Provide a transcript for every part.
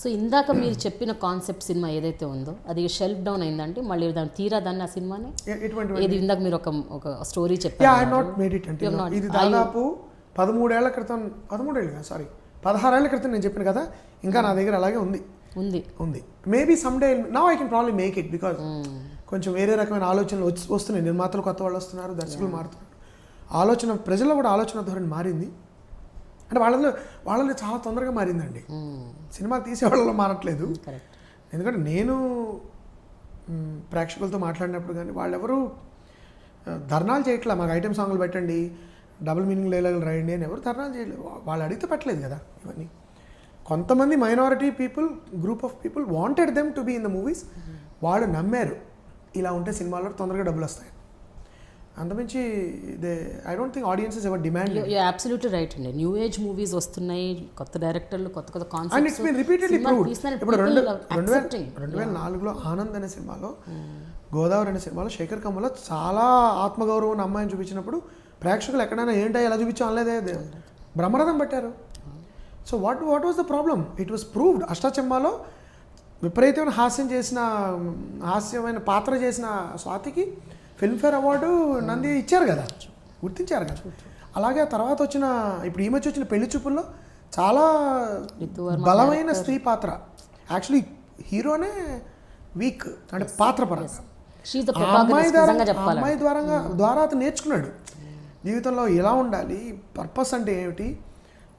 So ఇందాక మీరు చెప్పిన కాన్సెప్ట్ సినిమా ఏదైతే ఉందో అది షెల్ఫ్ డౌన్ అయిందంటే మళ్ళీ దాని తీరా దాన్ని ఆ సినిమానే ఏది ఇందాక మీరు ఒక స్టోరీ చెప్పారు. ఐ నాట్ మేడ్ ఇట్ అంటే ఇది దాదాపు 13 ఏళ్ల క్రితం 16 ఏళ్ల క్రితం నేను చెప్పాను కదా, ఇంకా నా దగ్గర అలాగే ఉంది. Maybe some day now I can probably make it because కొంచెం వేరే రకమైన ఆలోచనలు వస్తున్నాయి. నిర్మాతలు కొత్త వాళ్ళు వస్తున్నారు, దర్శకులు మారుతున్నారు, ఆలోచన ప్రజల్లో కూడా ఆలోచన ధోరణి మారింది. అంటే వాళ్ళలో చాలా తొందరగా మారిందండి. సినిమా తీసే వాళ్ళలో మారట్లేదు. ఎందుకంటే నేను ప్రేక్షకులతో మాట్లాడినప్పుడు కానీ వాళ్ళెవరూ ధర్నాలు చేయట్లేదు. మాకు ఐటెం సాంగ్లు పెట్టండి, డబుల్ మీనింగ్ డైలాగులు రాయండి అని ఎవరు ధర్నాలు చేయలేదు. వాళ్ళు అడిగితే పెట్టలేదు కదా ఇవన్నీ. కొంతమంది minority people, group of people wanted them to be in the movies. వాళ్ళు నమ్మారు ఇలా ఉంటే సినిమాలో తొందరగా డబ్బులు వస్తాయి. అంతమించి I don't think audiences ever demand. You absolutely right అండి. న్యూ ఏజ్ మూవీస్ వస్తున్నాయి, కొత్త డైరెక్టర్లు, కొత్త concepts. And it's been repeatedly proved. ఇప్పుడు 2004లో ఆనంద్ అనే సినిమాలో, గోదావరి అనే సినిమాలో శేఖర్ కమ్ముల చాలా ఆత్మగౌరవం అమ్మాయిని చూపించినప్పుడు ప్రేక్షకులు ఎక్కడైనా ఏంటో ఎలా చూపించాం అనలేదే, బ్రహ్మరథం పెట్టారు. So what was the problem? It was proved. అష్టాచెమ్మాలో విపరీతమైన హాస్యమైన పాత్ర చేసిన స్వాతికి ఫిల్మ్ఫేర్ అవార్డు, నంది ఇచ్చారు కదా, గుర్తించారు కదా. అలాగే తర్వాత ఇప్పుడు ఈ మధ్య వచ్చిన పెళ్లి చూపుల్లో చాలా బలమైన స్త్రీ పాత్ర. యాక్చువల్లీ హీరోనే వీక్ అంటే పాత్ర పరంగా. అమ్మాయి ద్వారా అతను నేర్చుకున్నాడు జీవితంలో ఎలా ఉండాలి, పర్పస్ అంటే ఏమిటి,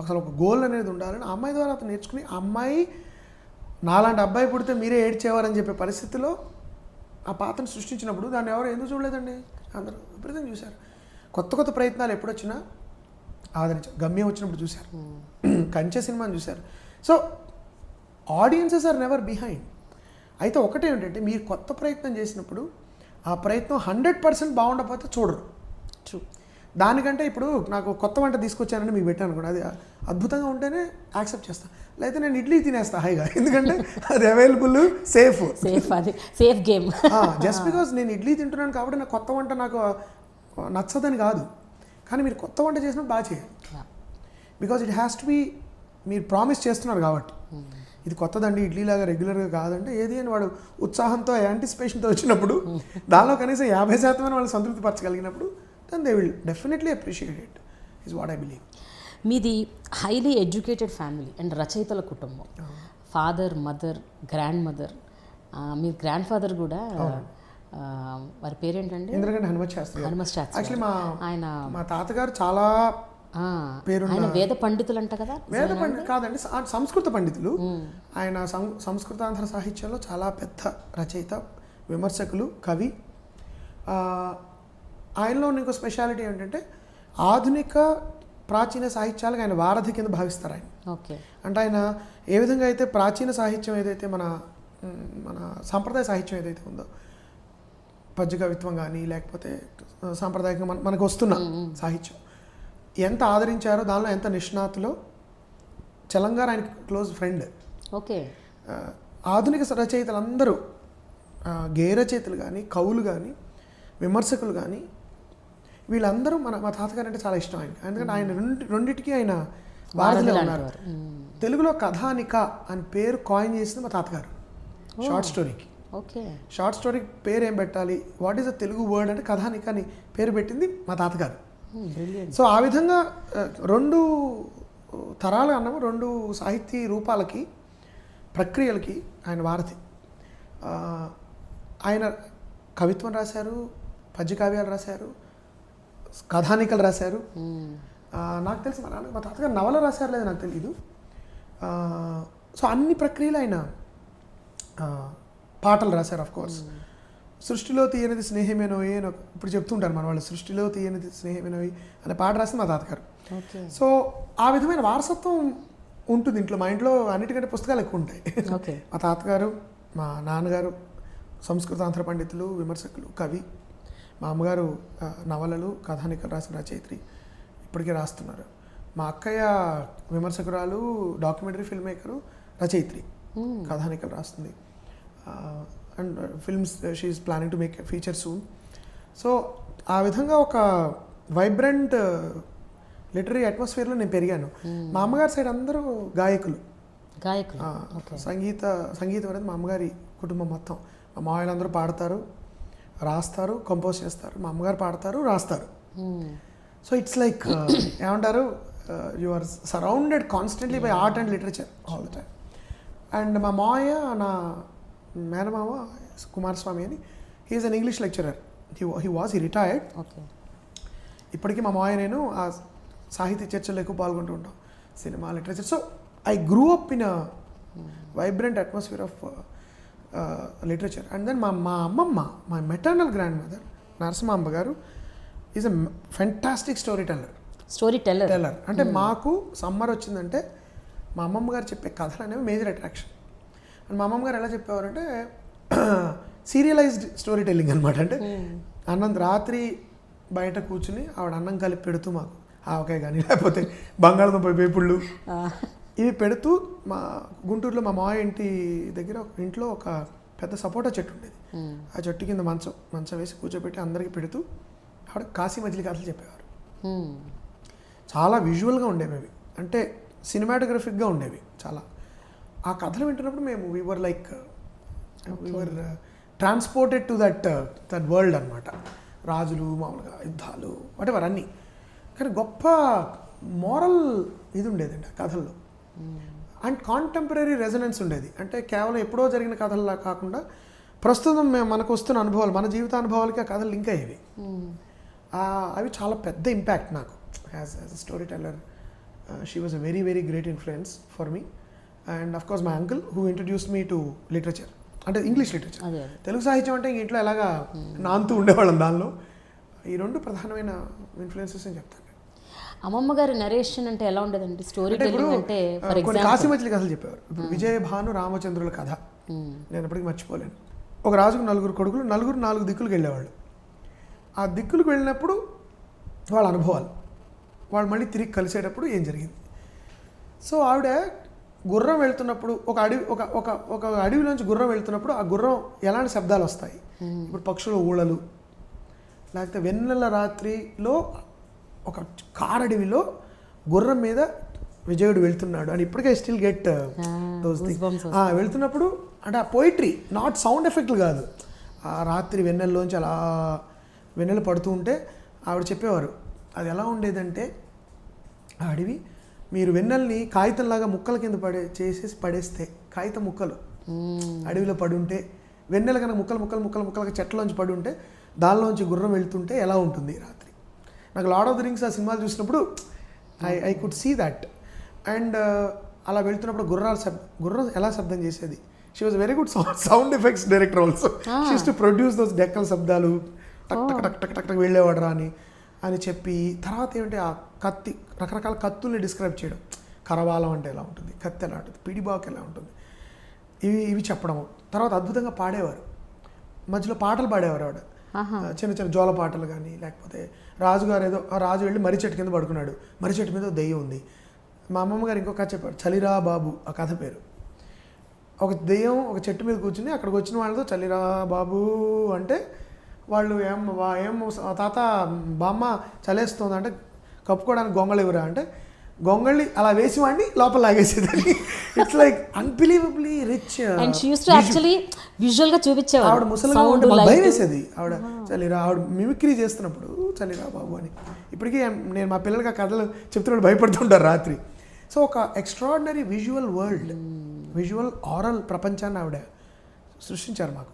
అసలు ఒక గోల్ అనేది ఉండాలని అమ్మాయి ద్వారా అతను నేర్చుకుని, అమ్మాయి నాలాంటి అబ్బాయి పుడితే మీరే ఏడ్చేవారని చెప్పే పరిస్థితిలో ఆ పాత్రను సృష్టించినప్పుడు దాన్ని ఎవరు ఎందుకు చూడలేదండి? అందరూ విపరీతంగా చూశారు. కొత్త ప్రయత్నాలు ఎప్పుడొచ్చినా ఆదరించారు. గమ్యం వచ్చినప్పుడు చూశారు, కంచె సినిమాని చూశారు. So audiences are never behind. అయితే ఒకటే ఏంటంటే మీరు కొత్త ప్రయత్నం చేసినప్పుడు ఆ ప్రయత్నం 100% బాగుండకపోతే చూడరు. ట్రూ. దానికంటే ఇప్పుడు నాకు కొత్త వంట తీసుకొచ్చానని మీకు పెట్టాను కూడా, అది అద్భుతంగా ఉంటేనే యాక్సెప్ట్ చేస్తాను. లేకపోతే నేను ఇడ్లీ తినేస్తాను హాయిగా, ఎందుకంటే అది available, safe game. Just because నేను ఇడ్లీ తింటున్నాను కాబట్టి నాకు కొత్త వంట నాకు నచ్చదని కాదు. కానీ మీరు కొత్త వంట చేసినప్పుడు బాగా చేయాలి. Because it has to be, మీరు ప్రామిస్ చేస్తున్నారు కాబట్టి. ఇది కొత్తదండి, ఇడ్లీలాగా రెగ్యులర్గా కాదంటే ఏది అని వాడు ఉత్సాహంతో యాంటిసిపేషన్తో వచ్చినప్పుడు, దానిలో కనీసం 50% వాళ్ళు సంతృప్తి పరచగలిగినప్పుడు, then they will definitely appreciate it, is what I believe. మీది హైలీ ఎడ్యుకేటెడ్ ఫ్యామిలీ అండ్ రచయితల కుటుంబం. ఫాదర్, మదర్, గ్రాండ్ మదర్, మీ గ్రాండ్ ఫాదర్ కూడా, వారి పేరేంటండి? ఇంద్రగంటి హనుమత్ శాస్త్రి. యాక్చువల్లీ మా తాతగారు చాలా ఆయన వేద పండితులు అంట కదా? వేద పండితులు కాదండి, సంస్కృత పండితులు. ఆయన సంస్కృతాంధ్ర సాహిత్యంలో చాలా పెద్ద రచయిత, విమర్శకులు, కవి. ఆయనలో ఇంకో స్పెషాలిటీ ఏంటంటే ఆధునిక ప్రాచీన సాహిత్యాలకు ఆయన వారధి కింద భావిస్తారు ఆయన. ఓకే. అంటే ఆయన ఏ విధంగా అయితే ప్రాచీన సాహిత్యం ఏదైతే మన సాంప్రదాయ సాహిత్యం ఏదైతే ఉందో, పద్య కవిత్వం కానీ లేకపోతే సాంప్రదాయకంగా మనకు వస్తున్న సాహిత్యం ఎంత ఆదరించారో, దానిలో ఎంత నిష్ణాతులో, చలంగారు ఆయన క్లోజ్ ఫ్రెండ్. ఓకే. ఆధునిక రచయితలందరూ, గేయ రచయితలు కానీ, కవులు కానీ, విమర్శకులు కానీ, వీళ్ళందరూ మా తాతగారు అంటే చాలా ఇష్టం ఆయన. ఎందుకంటే ఆయన రెండింటికి ఆయన వారధిలో ఉన్నారు. తెలుగులో కథానిక అని పేరు కాయిన్ చేసింది మా తాతగారు షార్ట్ స్టోరీకి. ఓకే. షార్ట్ స్టోరీకి పేరు ఏం పెట్టాలి, what is the Telugu word అంటే కథానిక అని పేరు పెట్టింది మా తాతగారు. సో ఆ విధంగా 2 తరాలు అన్నము, 2 సాహితీ రూపాలకి, ప్రక్రియలకి ఆయన వారధి. ఆయన కవిత్వం రాశారు, పద్య కావ్యాలు రాశారు, కథానికలు రాశారు. నాకు తెలిసి మా తాతగారు నవల రాశారు లేదు నాకు తెలీదు. సో అన్ని ప్రక్రియలు ఆయన, పాటలు రాశారు ఆఫ్ కోర్స్. సృష్టిలో తీయనిది స్నేహమేనోయి అని ఇప్పుడు చెప్తుంటారు మన వాళ్ళు, సృష్టిలో తీయనిది స్నేహమేనోయి అనే పాట రాసింది మా తాతగారు. సో ఆ విధమైన వారసత్వం ఉంటుంది ఇంట్లో. మా ఇంట్లో అన్నిటికంటే పుస్తకాలు ఎక్కువ ఉంటాయి. మా తాతగారు, మా నాన్నగారు సంస్కృతాంధ్ర పండితులు, విమర్శకులు, కవి. మా అమ్మగారు నవలలు, కథానికలు రాసిన రచయిత్రి, ఇప్పటికే రాస్తున్నారు. మా అక్కయ్య విమర్శకురాలు, డాక్యుమెంటరీ ఫిల్మ్ మేకరు, రచయిత్రి, కథానికలు రాస్తుంది. And films she is planning to make feature soon. So ఆ విధంగా ఒక వైబ్రెంట్ లిటరీ అట్మాస్ఫియర్లో నేను పెరిగాను. మా అమ్మగారి సైడ్ అందరూ గాయకులు. గాయకులు. సంగీతం అనేది మా అమ్మగారి కుటుంబం మొత్తం. మా మామయ్యలందరూ పాడతారు, రాస్తారు, కంపోజ్ చేస్తారు. మా అమ్మగారు పాడతారు, రాస్తారు. సో ఇట్స్ లైక్ ఏమంటారు, you are surrounded constantly by art and literature all the time. And మా మావయ్య, నా మేనమామ కుమారస్వామి అని, he's an English lecturer. He retired. Okay. ఇప్పటికీ మా మావయ్య నేను ఆ సాహిత్య చర్చల్లో ఎక్కువ పాల్గొంటూ ఉంటాం, cinema, literature. So I grew up in a vibrant atmosphere of literature. And then మా అమ్మమ్మ, మా మెటర్నల్ గ్రాండ్ మదర్ నరసింహాంబ గారు is a fantastic storyteller. అంటే మాకు సమ్మర్ వచ్చిందంటే మా అమ్మమ్మ గారు చెప్పే కథలు అనేవి మేజర్ అట్రాక్షన్. అండ్ మా అమ్మమ్మ గారు ఎలా చెప్పేవారంటే సీరియలైజ్డ్ స్టోరీ టెల్లింగ్ అనమాట. అంటే అన్నం రాత్రి బయట కూర్చుని ఆవిడ అన్నం కలిపి పెడుతూ మాకు ఆవకాయ కానీ లేకపోతే బంగాళదుంప వేపుళ్ళు ఇవి పెడుతూ, మా గుంటూరులో మా మాయ ఇంటి దగ్గర ఇంట్లో ఒక పెద్ద సపోటా చెట్టు ఉండేది. ఆ చెట్టు కింద మంచం వేసి కూర్చోబెట్టి అందరికీ పెడుతూ ఆవిడ కాశీ మజిలీ కథలు చెప్పేవారు. చాలా విజువల్గా ఉండేవి అవి, అంటే సినిమాటోగ్రఫిక్గా ఉండేవి చాలా. ఆ కథలు వింటున్నప్పుడు మేము we were transported to that world అనమాట. రాజులు, మామూలుగా యుద్ధాలు, వాటెవర్ అన్నీ. కానీ గొప్ప మోరల్ ఇది ఉండేదండి ఆ కథల్లో. అండ్ కాంటెంపరీ రెజనెన్స్ ఉండేది. అంటే కేవలం ఎప్పుడో జరిగిన కథల్లా కాకుండా ప్రస్తుతం మనకు వస్తున్న అనుభవాలు, మన జీవిత అనుభవాలకి ఆ కథలు లింక్ అయ్యేవి. అవి చాలా పెద్ద ఇంపాక్ట్ నాకు as a story teller. She was a very very great influence for me. And of course my uncle who introduced me to literature, అంటే ఇంగ్లీష్ లిటరేచర్. తెలుగు సాహిత్యం అంటే ఇంట్లో ఎలాగా నాంతూ ఉండేవాళ్ళం దానిలో. ఈ రెండు ప్రధానమైన ఇన్ఫ్లుయెన్సెస్ అని చెప్తాను. అమ్మమ్మ గారి నరేషన్ అంటే ఎలా ఉండేదండి? స్టోరీ టెల్లింగ్ అంటే కొన్ని కాశీ మజిలీ కథలు చెప్పేవారు. ఇప్పుడు విజయభాను రామచంద్రుల కథ నేను ఎప్పటికీ మర్చిపోలేను. ఒక రాజుకు 4 కొడుకులు, 4 దిక్కులకు వెళ్ళేవాళ్ళు. ఆ దిక్కులకు వెళ్ళినప్పుడు వాళ్ళ అనుభవాలు, వాళ్ళు మళ్ళీ తిరిగి కలిసేటప్పుడు ఏం జరిగింది. సో ఆవిడ గుర్రం వెళ్తున్నప్పుడు ఒక అడవిలోంచి గుర్రం వెళ్తున్నప్పుడు ఆ గుర్రం ఎలాంటి శబ్దాలు వస్తాయి. ఇప్పుడు పక్షుల ఊళలు, లేకపోతే వెన్నెల రాత్రిలో ఒక కారడవిలో గుర్రం మీద విజయుడు వెళ్తున్నాడు అని ఇప్పటికే స్టిల్ గెట్ దోస్ థింగ్స్. వెళ్తున్నప్పుడు అంటే ఆ పోయిట్రీ, నాట్ సౌండ్ ఎఫెక్ట్లు కాదు, ఆ రాత్రి వెన్నెల్లోంచి అలా వెన్నెల పడుతూ ఉంటే ఆవిడ చెప్పేవారు అది ఎలా ఉండేదంటే, ఆ అడవి మీరు వెన్నెల్ని కాగితంలాగా ముక్కల కింద పడేస్తే కాగితం ముక్కలు అడవిలో పడుంటే, వెన్నెల కనుక ముక్కలుగా చెట్లలోంచి పడి ఉంటే దానిలోంచి గుర్రం వెళ్తుంటే ఎలా ఉంటుంది రాత్రి. నాకు లార్డ్ ఆఫ్ ది రింగ్స్ ఆ సినిమాలు చూసినప్పుడు I could see that. And అలా వెళ్తున్నప్పుడు గుర్రం ఎలా శబ్దం చేసేది. She was very good sound effects director also. She used to produce those డెక్కల శబ్దాలు, టక్ టక్ టక్ టక్ టక్ టక్ వెళ్ళేవాడు రా అని చెప్పి. తర్వాత ఏమిటి, ఆ కత్తి, రకరకాల కత్తుల్ని డిస్క్రైబ్ చేయడం. కరవాలం అంటే ఎలా ఉంటుంది, కత్తి ఎలా ఉంటుంది, పిడిబాక్ ఎలా ఉంటుంది, ఇవి చెప్పడము. తర్వాత అద్భుతంగా పాడేవారు, మధ్యలో పాటలు పాడేవారు ఆవిడ. చిన్న జోల పాటలు కానీ, లేకపోతే రాజుగారు ఏదో రాజు వెళ్ళి మర్రి చెట్టు కింద పడుకున్నాడు, మర్రి చెట్టు మీద దెయ్యం ఉంది. మా అమ్మమ్మ గారు ఇంకొక కథ చెప్పారు, చలిరా బాబు ఆ కథ పేరు. ఒక దెయ్యం ఒక చెట్టు మీద కూర్చుని అక్కడికి వచ్చిన వాళ్ళతో చలిరా బాబు అంటే వాళ్ళు ఏం తాత బామ్మ చలేస్తుంది అంటే కప్పుకోవడానికి గొంగళి ఇవ్వరా అంటే గొంగళి అలా వేసి వాడిని లోపల లాగేసేదని. It's like unbelievably rich. ఆవిడ ముసలిగా ఉంటే మాకు భయం వేసేది. ఆవిడ చలిరా, ఆవిడ మిమిక్రీ చేస్తున్నప్పుడు చలిరా బాబు అని. ఇప్పటికీ నేను మా పిల్లలకి ఆ కథలు చెప్తున్నప్పుడు భయపడుతుంటారు రాత్రి. సో ఒక extraordinary visual world, visual aural ప్రపంచాన్ని ఆవిడ సృష్టించారు మాకు.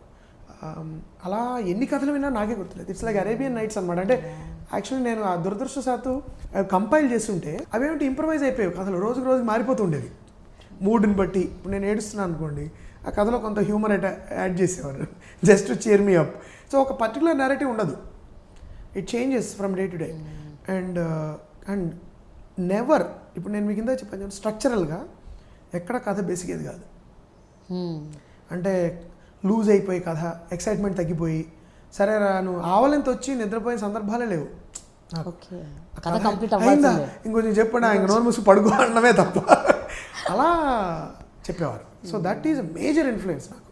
అలా ఎన్ని కథలు విన్నా నాకే గుర్తులేదు. ఇట్స్ లైక్ అరేబియన్ నైట్స్ అనమాట. అంటే యాక్చువల్లీ నేను ఆ దురదృష్టశాత్తు కంపైల్ చేస్తుంటే అవేమిటి ఇంప్రవైజ్ అయిపోయాయి కథలు, రోజుకి మారిపోతుండేవి మూడ్ని బట్టి. ఇప్పుడు నేను ఏడుస్తున్నాను అనుకోండి, ఆ కథలో కొంత హ్యూమర్ యాడ్ చేసేవారు just to cheer me up. So ఒక పర్టికులర్ నేరేటివ్ ఉండదు, it changes from day to day. And never, ఇప్పుడు నేను మీ కింద చెప్పాను స్ట్రక్చరల్గా ఎక్కడ కథ బేసికేది కాదు. అంటే లూజ్ అయిపోయి కథ, ఎక్సైట్మెంట్ తగ్గిపోయి, సరే నువ్వు ఆవలింత వచ్చి నిద్రపోయిన సందర్భాలే లేవు. ఇంకొంచెం చెప్పండి, ఇంక నోరు మూసి పడుకో అనడమే తప్ప అలా చెప్పేవారు. So that is a major influence నాకు.